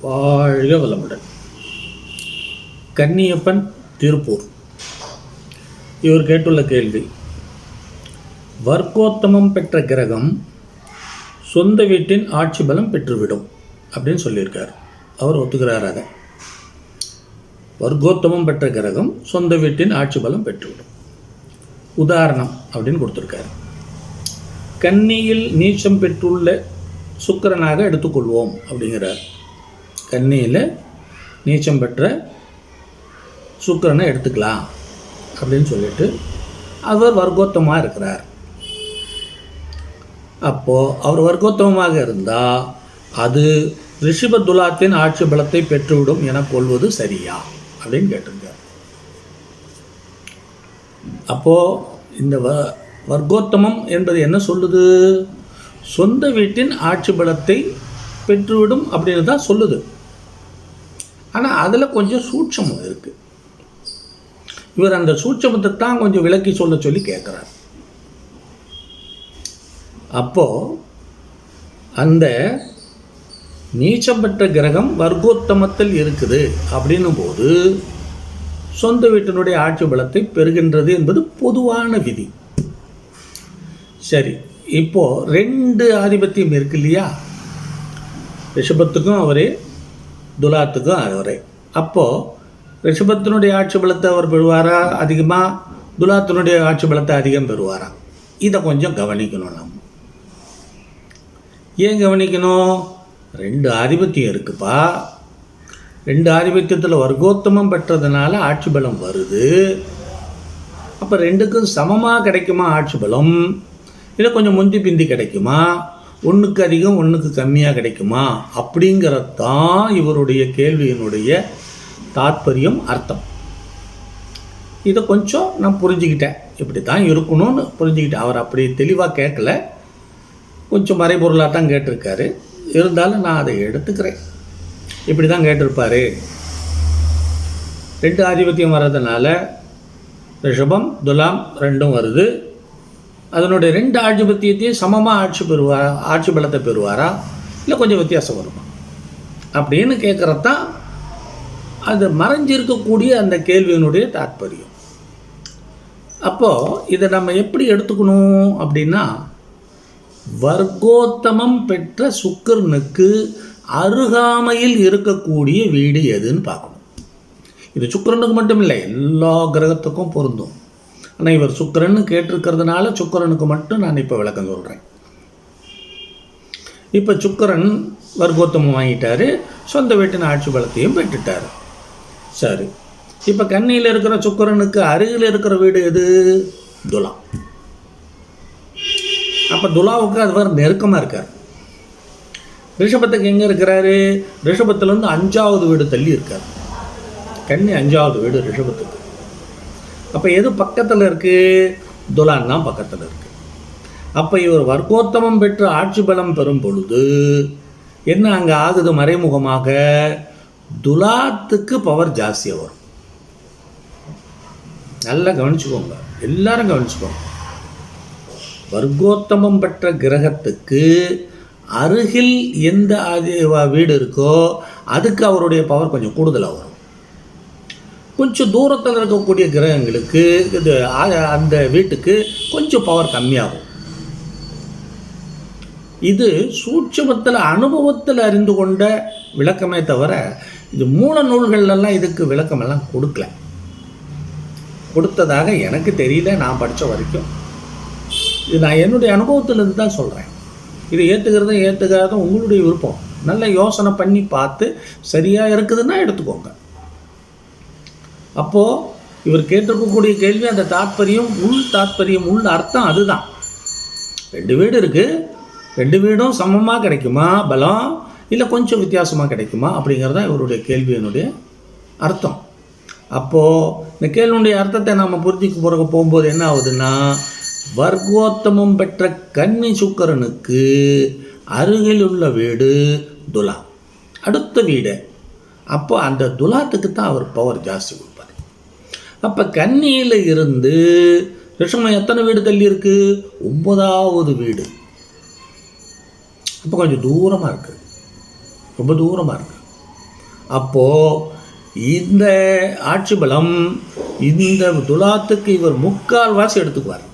வாழ்க வளமுடன். கன்னியப்பன், திருப்பூர். இவர் கேட்டுள்ள கேள்வி: வர்க்கோத்தமம் பெற்ற கிரகம் சொந்த வீட்டின் ஆட்சி பலம் பெற்றுவிடும் அப்படின்னு சொல்லியிருக்கார். அவர் ஒத்துக்கிறார். அதை வர்க்கோத்தமம் பெற்ற கிரகம் சொந்த வீட்டின் ஆட்சி பலம் பெற்றுவிடும். உதாரணம் அப்படின்னு கொடுத்துருக்காரு. கன்னியில் நீச்சம் பெற்றுள்ள சுக்கிரனாக எடுத்துக்கொள்வோம் அப்படிங்கிறார். கன்னியில் நீச்சம் பெற்ற சுக்கிரனை எடுத்துக்கலாம் அப்படின்னு சொல்லிட்டு அவர் வர்க்கோத்தமாக இருக்கிறார். அப்போது அவர் வர்க்கோத்தமமாக இருந்தால் அது ரிஷப துலாத்தின் ஆட்சி பலத்தை பெற்றுவிடும் என கொள்வது சரியா அப்படின்னு கேட்டிருக்கார். அப்போது இந்த வர்க்கோத்தமம் என்பது என்ன சொல்லுது? சொந்த வீட்டின் ஆட்சி பலத்தை பெற்றுவிடும் அப்படின்னு தான் சொல்லுது. ஆனால் அதில் கொஞ்சம் சூட்சமம் இருக்குது. இவர் அந்த சூட்சமத்தை தான் கொஞ்சம் விளக்கி சொல்லி கேட்குறார். அப்போது அந்த நீச்சம் பெற்ற கிரகம் வர்க்கோத்தமத்தில் இருக்குது அப்படின்னும் போது சொந்த வீட்டினுடைய ஆட்சி பலத்தை பெறுகின்றது என்பது பொதுவான விதி. சரி, இப்போது 2 ஆதிபத்தியம் இருக்கு இல்லையா? ரிஷபத்துக்கும் அவரே, துலாத்துக்கும் அவரே. அப்போது ரிஷபத்தினுடைய ஆட்சி பலத்தை அவர் பெறுவாரா அதிகமாக, துலாத்தினுடைய ஆட்சி பலத்தை அதிகம் பெறுவாரா? இதை கொஞ்சம் கவனிக்கணும். நாம் ஏன் கவனிக்கணும்? 2 ஆதிபத்தியம் இருக்குப்பா. 2 ஆதிபத்தியத்தில் வர்க்கோத்தமம் பெற்றதுனால ஆட்சி பலம் வருது. அப்போ 2க்கும் சமமாக கிடைக்குமா ஆட்சி பலம்? இல்லை கொஞ்சம் முந்தி பிந்தி கிடைக்குமா? ஒன்றுக்கு அதிகம் ஒன்றுக்கு கம்மியாக கிடைக்குமா? அப்படிங்கிறதான் இவருடைய கேள்வியினுடைய தாத்பரியம், அர்த்தம். இதை கொஞ்சம் நான் புரிஞ்சுக்கிட்டேன். இப்படி தான் இருக்கணும்னு புரிஞ்சுக்கிட்டேன். அவர் அப்படி தெளிவாக கேட்கல, கொஞ்சம் மறைபொருளாக தான் கேட்டிருக்காரு. இருந்தாலும் நான் அதை எடுத்துக்கிறேன். இப்படி தான் கேட்டிருப்பார். 2 ஆதிபத்தியம் வர்றதுனால ரிஷபம் துலாம் 2ம் வருது. அதனுடைய 2 ஆதிபத்தியத்தையும் சமமாக ஆட்சி பலத்தை பெறுவாரா, இல்லை கொஞ்சம் வித்தியாசம் வருமா அப்படின்னு கேட்குறதான் அது மறைஞ்சிருக்கக்கூடிய அந்த கேள்வியினுடைய தாற்பயம். அப்போது இதை நம்ம எப்படி எடுத்துக்கணும் அப்படின்னா, வர்க்கோத்தமம் பெற்ற சுக்கிரனுக்கு அருகாமையில் இருக்கக்கூடிய வீடு எதுன்னு பார்க்கணும். இது சுக்கிரனுக்கு மட்டும் இல்லை, எல்லா கிரகத்துக்கும் பொருந்தும். ஆனால் இவர் சுக்கிரன்னு கேட்டிருக்கிறதுனால சுக்கிரனுக்கு மட்டும் நான் இப்போ விளக்கம் சொல்கிறேன். இப்போ சுக்கிரன் வர்க்கோத்தமம் வாங்கிட்டார், சொந்த வீட்டின் ஆட்சி பலத்தையும் பெற்றுட்டார். சரி, இப்போ கன்னியில் இருக்கிற சுக்கிரனுக்கு அருகில் இருக்கிற வீடு எது? துலா. அப்போ துலாவுக்கு அது வேறு நெருக்கமாக இருக்கார். ரிஷபத்துக்கு எங்கே இருக்கிறாரு? ரிஷபத்துலேருந்து 5வது வீடு தள்ளி இருக்கார். கன்னி 5வது வீடு ரிஷபத்துக்கு. அப்போ எது பக்கத்தில் இருக்குது? துலான் தான் பக்கத்தில் இருக்குது. அப்போ இவர் வர்க்கோத்தமம் பெற்று ஆட்சி பலம் பெறும் பொழுது என்ன அங்கே ஆகுது? மறைமுகமாக துலாத்துக்கு பவர் ஜாஸ்தியாக வரும். நல்லா கவனிச்சுக்கோங்க, எல்லாரும் கவனிச்சுக்கோங்க. வர்க்கோத்தமம் பெற்ற கிரகத்துக்கு அருகில் எந்த வீடு இருக்கோ அதுக்கு அவருடைய பவர் கொஞ்சம் கூடுதலாக வரும். கொஞ்சம் தூரத்தில் இருக்கக்கூடிய கிரகங்களுக்கு இது அந்த வீட்டுக்கு கொஞ்சம் பவர் கம்மியாகும். இது சூட்சமத்தில் அனுபவத்தில் அறிந்து கொண்ட விளக்கமே தவிர இது மூல நூல்கள்லாம் இதுக்கு விளக்கமெல்லாம் கொடுக்கல. கொடுத்ததாக எனக்கு தெரியல, நான் படித்த வரைக்கும். இது நான் என்னுடைய அனுபவத்திலிருந்து தான் சொல்கிறேன். இதை ஏற்றுக்கிறதும் ஏற்றுக்காத உங்களுடைய விருப்பம். நல்ல யோசனை பண்ணி பார்த்து சரியாக இருக்குதுன்னா எடுத்துக்கோங்க. அப்போது இவர் கேட்டிருக்கக்கூடிய கேள்வி, அந்த தாத்பரியம், உள் அர்த்தம் அதுதான். 2 வீடு இருக்குது, 2 வீடும் சமமாக கிடைக்குமா பலம், இல்லை கொஞ்சம் வித்தியாசமாக கிடைக்குமா அப்படிங்கிறதான் இவருடைய கேள்வியினுடைய அர்த்தம். அப்போது இந்த கேள்வியுடைய அர்த்தத்தை நம்ம புரிஞ்சுக்க போகும்போது என்ன ஆகுதுன்னா, வர்க்கோத்தமம் பெற்ற கன்னி சுக்கிரனுக்கு அருகில் உள்ள வீடு துலா, அடுத்த வீடு. அப்போ அந்த துலாத்துக்கு தான் அவர் பவர் ஜாஸ்தி கொடுப்பார். அப்போ கன்னியில் இருந்து ரிஷபம் எத்தனை வீடு தள்ளி இருக்குது? 9வது வீடு. அப்போ கொஞ்சம் தூரமாக இருக்குது, ரொம்ப தூரமாக இருக்குது. அப்போது இந்த ஆட்சி பலம் இந்த துலாத்துக்கு இவர் 3/4 எடுத்துக்குவார்.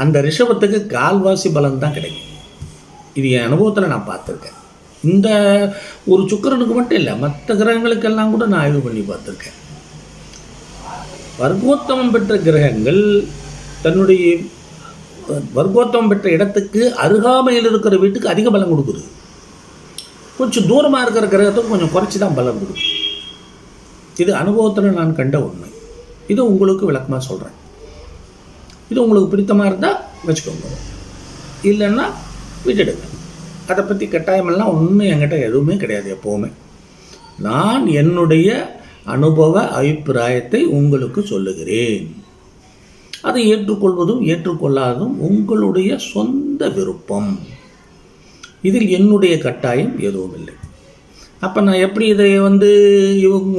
அந்த ரிஷபத்துக்கு 1/4 பலம் தான் கிடைக்கும். இது என் அனுபவத்தில் நான் பார்த்துருக்கேன். இந்த ஒரு சுக்கிரனுக்கு மட்டும் இல்லை, மற்ற கிரகங்களுக்கெல்லாம் கூட நான் ஆய்வு பண்ணி பார்த்துருக்கேன். வர்க்கோத்தமம் பெற்ற கிரகங்கள் தன்னுடைய வர்க்கோத்தமம் பெற்ற இடத்துக்கு அருகாமையில் இருக்கிற வீட்டுக்கு அதிக பலம் கொடுக்குது. கொஞ்சம் தூரமாக இருக்கிற கிரகத்துக்கு கொஞ்சம் குறைச்சி தான் பலம் கொடுக்குது. இது அனுபவத்தில் நான் கண்ட உண்மை. இது உங்களுக்கு விளக்கமாக சொல்கிறேன். இது உங்களுக்கு பிடித்தமாக இருந்தால் வச்சுக்கோங்க, இல்லைன்னா விட்டுடுங்க. அதை பற்றி கட்டாயமெல்லாம் ஒன்றும் என்கிட்ட எதுவுமே கிடையாது. எப்போவுமே நான் என்னுடைய அனுபவ அபிப்பிராயத்தை உங்களுக்கு சொல்லுகிறேன். அதை ஏற்றுக்கொள்வதும் ஏற்றுக்கொள்ளாததும் உங்களுடைய சொந்த விருப்பம். இதில் என்னுடைய கட்டாயம் எதுவும் இல்லை. அப்போ நான் எப்படி இதை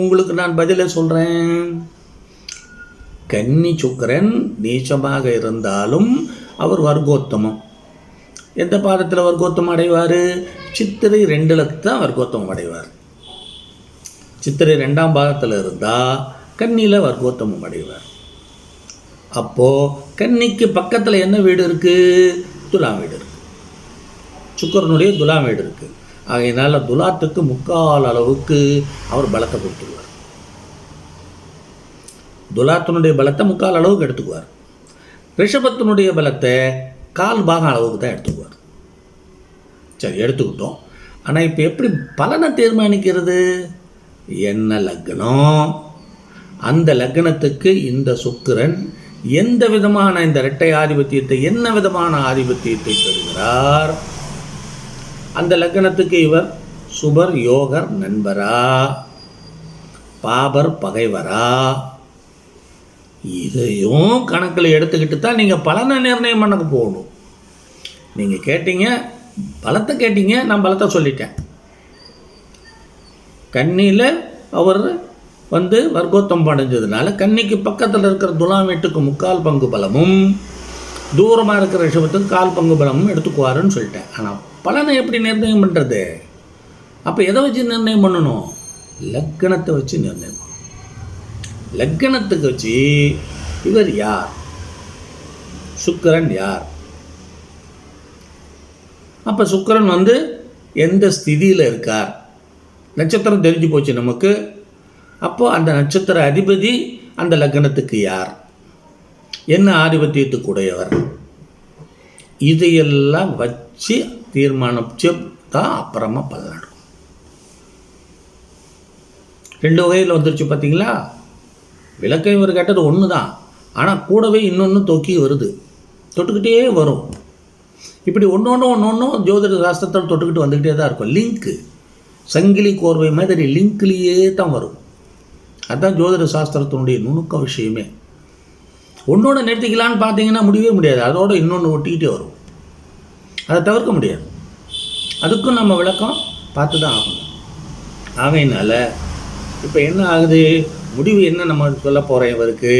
உங்களுக்கு நான் பதிலை சொல்கிறேன்? கன்னி சுக்கிரன் நீச்சமாக இருந்தாலும் அவர் வர்க்கோத்தமம். எந்த பாதத்தில் வர்க்கோத்தமம் அடைவார்? சித்திரை 2 தான் வர்க்கோத்தமம் அடைவார். சித்திரை 2ஆம் பாதத்தில் இருந்தால் கன்னியில் வர்க்கோத்தமம் அடைவார். அப்போது கன்னிக்கு பக்கத்தில் என்ன வீடு இருக்குது? துலாம் வீடு இருக்குது. சுக்கிரனுடைய துலாம் வீடு இருக்குது. ஆகையினால துலாத்துக்கு 3/4 அளவுக்கு அவர் பலத்தை கொடுத்துருவார். துலாத்தினுடைய பலத்தை 3/4 அளவுக்கு எடுத்துக்குவார். ரிஷபத்தினுடைய பலத்தை 1/4 பாகம் அளவுக்கு தான் எடுத்துக்குவார். சரி, எடுத்துக்கிட்டோம். ஆனால் இப்போ எப்படி பலனை தீர்மானிக்கிறது? என்ன லக்னம், அந்த லக்னத்துக்கு இந்த சுக்கிரன் எந்த விதமான இந்த இரட்டை ஆதிபத்தியத்தை என்ன விதமான ஆதிபத்தியத்தை பெறுகிறார்? அந்த லக்னத்துக்கு இவர் சுபர் யோகர் நண்பரா, பாபர் பகைவரா? இதையும் கணக்கில் எடுத்துக்கிட்டு தான் நீங்கள் பலனை நிர்ணயம் பண்ண போகணும். நீங்கள் கேட்டீங்க, பலத்தை கேட்டீங்க, நான் பலத்தை சொல்லிட்டேன். கன்னியில் அவர் வர்க்கோத்தம் அடைஞ்சதுனால கன்னிக்கு பக்கத்தில் இருக்கிற துலாம் வீட்டுக்கு 3/4 பங்கு பலமும், தூரமாக இருக்கிற ரிஷபத்துக்கு 1/4 பங்கு பலமும் எடுத்துக்குவாருன்னு சொல்லிட்டேன். ஆனால் பலனை எப்படி நிர்ணயம் பண்ணுறது? அப்போ எதை வச்சு நிர்ணயம் பண்ணணும்? லக்கணத்தை வச்சு நிர்ணயம் பண்ணணும். லக்கணத்துக்கு வச்சு இவர் யார், சுக்கிரன் யார்? அப்போ சுக்கிரன் எந்த ஸ்திதியில் இருக்கார்? நட்சத்திரம் தெரிஞ்சு போச்சு நமக்கு. அப்போது அந்த நட்சத்திர அதிபதி அந்த லக்னத்துக்கு யார், என்ன ஆதிபத்தியத்துக்குடையவர், இதையெல்லாம் வச்சு தீர்மானிச்சு தான் அப்புறமா பலன். 2 வகையில் வந்துருச்சு பார்த்தீங்களா? விளக்கை இவர் கேட்டது ஒன்று தான், ஆனால் கூடவே இன்னொன்று தொக்கி வருது, தொட்டுக்கிட்டே வரும். இப்படி ஒன்று ஜோதிட சாஸ்திரத்தில் தொட்டுக்கிட்டு வந்துக்கிட்டே தான் இருக்கும். லிங்க்கு சங்கிலி கோர்வை மாதிரி லிங்க்லேயே தான் வரும். அதுதான் ஜோதிட சாஸ்திரத்தினுடைய நுணுக்க விஷயமே. ஒன்றோட நிறுத்திக்கலான்னு பார்த்தீங்கன்னா முடியவே முடியாது. அதோட இன்னொன்று ஒட்டிக்கிட்டே வரும். அதை தவிர்க்க முடியாது. அதுக்கும் நம்ம விளக்கம் பார்த்து தான் ஆகணும். ஆகையினால இப்போ என்ன ஆகுது, முடிவு என்ன நம்ம சொல்ல போகிறேன் இவருக்கு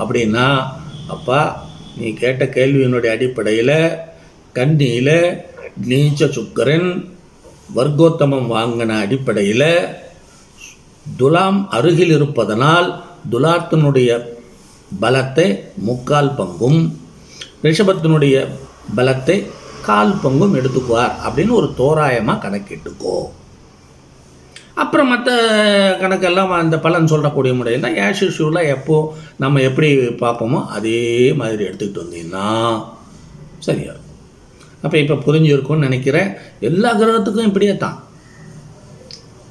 அப்படின்னா, அப்பா நீ கேட்ட கேள்வியினுடைய அடிப்படையில் கன்னியில் நீச்ச சுக்கிரன் வர்க்கோத்தமம் வாங்கின அடிப்படையில் துலாம் அருகில் இருப்பதனால் துலாத்தினுடைய பலத்தை 3/4 பங்கும் ரிஷபத்தினுடைய பலத்தை 1/4 பங்கும் எடுத்துக்குவார் அப்படின்னு ஒரு தோராயமாக கணக்கிட்டுக்கோ. அப்புறம் மற்ற கணக்கெல்லாம் அந்த பலன் சொல்லக்கூடிய முறையில் தான் ஆஸ் யூஷுவலாக எப்போது நம்ம எப்படி பார்ப்போமோ அதே மாதிரி எடுத்துக்கிட்டு வந்தீங்கன்னா சரியா இருக்கும். அப்போ இப்போ புரிஞ்சிருக்கும்னு நினைக்கிறேன். எல்லா கிரகத்துக்கும் இப்படியே தான்.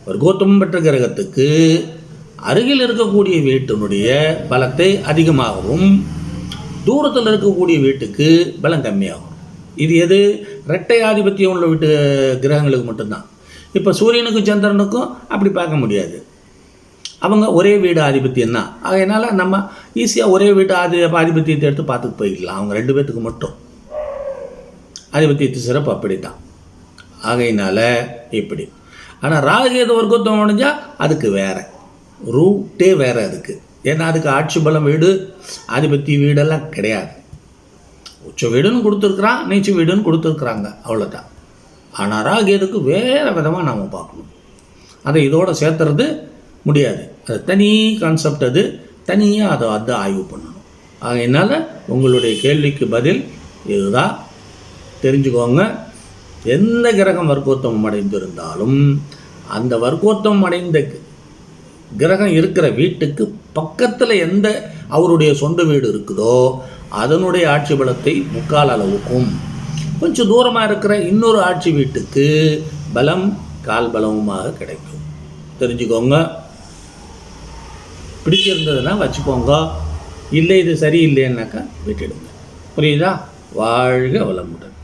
வர்க்கோத்தமம் பெற்ற கிரகத்துக்கு அருகில் இருக்கக்கூடிய வீட்டினுடைய பலத்தை அதிகமாகவும், தூரத்தில் இருக்கக்கூடிய வீட்டுக்கு பலம் கம்மியாகும். இது எது? இரட்டை ஆதிபத்தியம் உள்ள வீட்டு கிரகங்களுக்கு மட்டும்தான். இப்போ சூரியனுக்கும் சந்திரனுக்கும் அப்படி பார்க்க முடியாது. அவங்க ஒரே வீடு ஆதிபத்தியம் தான். அதனால் நம்ம ஈஸியாக ஒரே வீட்டு ஆதிபத்தியத்தை எடுத்து பார்த்துட்டு போய்க்கலாம். அவங்க 2 பேர்த்துக்கு மட்டும் ஆதிபத்தியத்து சிறப்பு அப்படி தான். ஆகையினால இப்படி. ஆனால் ராகுகேது வர்க்கோத்தமம் அடைஞ்சால் அதுக்கு வேறு ரூட்டே வேறு அதுக்கு. ஏன்னா அதுக்கு ஆட்சி பலம் வீடு ஆதிபத்திய வீடெல்லாம் கிடையாது. உச்ச வீடுன்னு கொடுத்துருக்குறான், நீச்ச வீடுன்னு கொடுத்துருக்குறாங்க, அவ்வளோதான். ஆனால் ராகுகேதுக்கு வேறு விதமாக நாம் பார்க்கணும். அதை இதோடு சேர்த்துறது முடியாது. அது தனி கான்செப்ட், அது தனியாக அதை வந்து ஆய்வு பண்ணணும். அதனால் உங்களுடைய கேள்விக்கு பதில் இதுதான். தெரிஞ்சுக்கோங்க, எந்த கிரகம் வர்க்கோத்தமம் அடைந்திருந்தாலும் அந்த வர்க்கோத்தமம் அடைந்த கிரகம் இருக்கிற வீட்டுக்கு பக்கத்தில் எந்த அவருடைய சொந்த வீடு இருக்குதோ அதனுடைய ஆட்சி பலத்தை முக்கால் அளவுக்கும், கொஞ்சம் தூரமாக இருக்கிற இன்னொரு ஆட்சி வீட்டுக்கு பலம் கால் பலமுமாக கிடைக்கும். தெரிஞ்சுக்கோங்க. பிடிச்சிருந்ததுன்னா வச்சுக்கோங்க, இல்லை இது சரியில்லைன்னாக்கா விட்டுடுங்க. புரியுதா? வாழ்க வளமுடன்.